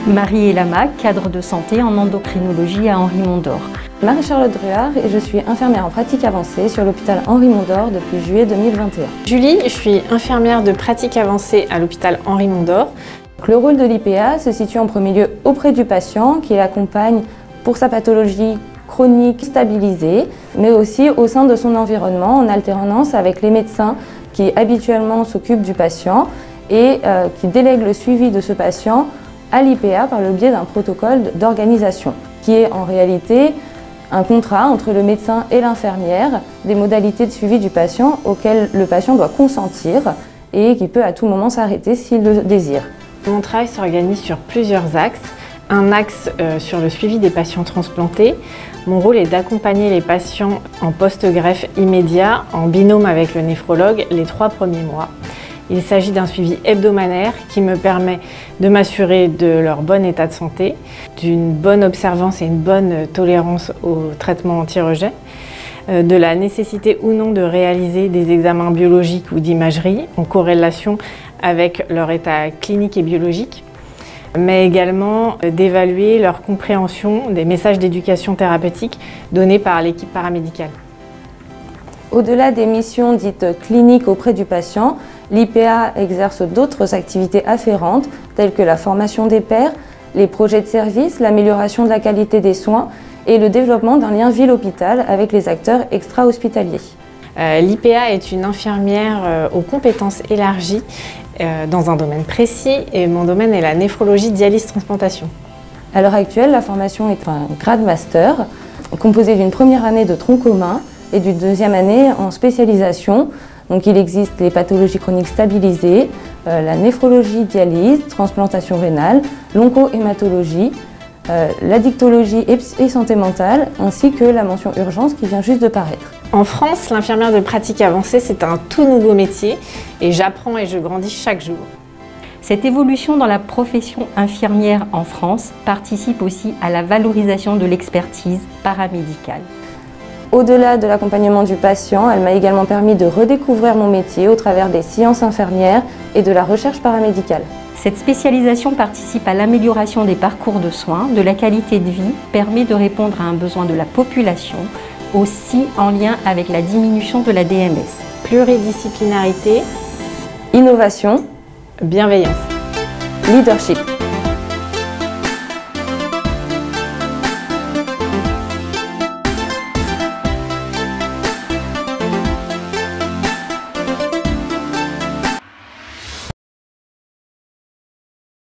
Marie Elama, cadre de santé en endocrinologie à Henri-Mondor. Marie-Charlotte Druard et je suis infirmière en pratique avancée sur l'hôpital Henri-Mondor depuis juillet 2021. Julie, je suis infirmière de pratique avancée à l'hôpital Henri-Mondor. Le rôle de l'IPA se situe en premier lieu auprès du patient qui l'accompagne pour sa pathologie chronique stabilisée, mais aussi au sein de son environnement en alternance avec les médecins qui habituellement s'occupent du patient et qui délèguent le suivi de ce patient à l'IPA par le biais d'un protocole d'organisation, qui est en réalité un contrat entre le médecin et l'infirmière, des modalités de suivi du patient auxquelles le patient doit consentir et qui peut à tout moment s'arrêter s'il le désire. Mon travail s'organise sur plusieurs axes. Un axe sur le suivi des patients transplantés. Mon rôle est d'accompagner les patients en post-greffe immédiat, en binôme avec le néphrologue, les 3 premiers mois. Il s'agit d'un suivi hebdomadaire qui me permet de m'assurer de leur bon état de santé, d'une bonne observance et une bonne tolérance au traitement anti-rejet, de la nécessité ou non de réaliser des examens biologiques ou d'imagerie en corrélation avec leur état clinique et biologique, mais également d'évaluer leur compréhension des messages d'éducation thérapeutique donnés par l'équipe paramédicale. Au-delà des missions dites cliniques auprès du patient, l'IPA exerce d'autres activités afférentes telles que la formation des pairs, les projets de service, l'amélioration de la qualité des soins et le développement d'un lien ville-hôpital avec les acteurs extra-hospitaliers. L'IPA est une infirmière aux compétences élargies dans un domaine précis et mon domaine est la néphrologie dialyse-transplantation. À l'heure actuelle, la formation est un grade master composé d'une première année de tronc commun et d'une deuxième année en spécialisation. Donc il existe les pathologies chroniques stabilisées, la néphrologie dialyse, transplantation rénale, l'oncohématologie, la dictologie et santé mentale, ainsi que la mention urgence qui vient juste de paraître. En France, l'infirmière de pratique avancée, c'est un tout nouveau métier et j'apprends et je grandis chaque jour. Cette évolution dans la profession infirmière en France participe aussi à la valorisation de l'expertise paramédicale. Au-delà de l'accompagnement du patient, elle m'a également permis de redécouvrir mon métier au travers des sciences infirmières et de la recherche paramédicale. Cette spécialisation participe à l'amélioration des parcours de soins, de la qualité de vie, permet de répondre à un besoin de la population, aussi en lien avec la diminution de la DMS. Pluridisciplinarité, innovation, bienveillance, leadership.